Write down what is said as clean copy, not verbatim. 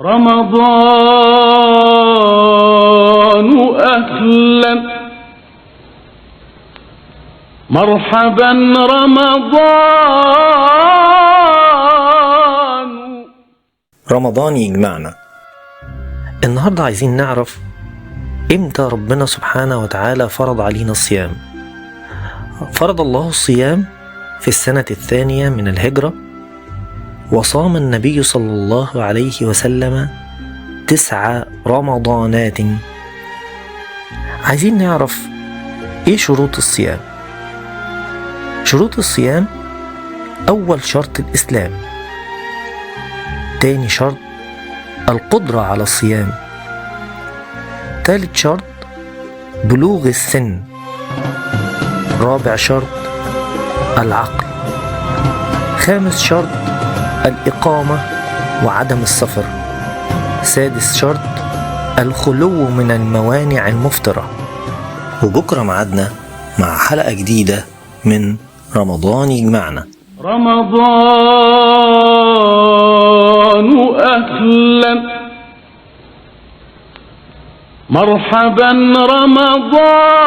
رمضان أهلا مرحبا رمضان يجمعنا. النهاردة عايزين نعرف امتى ربنا سبحانه وتعالى فرض علينا الصيام. فرض الله الصيام في السنة 2 من الهجرة، وصام النبي صلى الله عليه وسلم 9 رمضانات. عايزين نعرف ايه شروط الصيام. شروط الصيام: أول شرط الإسلام، تاني شرط القدرة على الصيام، ثالث شرط بلوغ السن، رابع شرط العقل، خامس شرط الإقامة وعدم السفر، سادس شرط الخلو من الموانع المفترة. وبكرة معادنا مع حلقة جديدة من رمضان يجمعنا. رمضان أهلا مرحبا رمضان.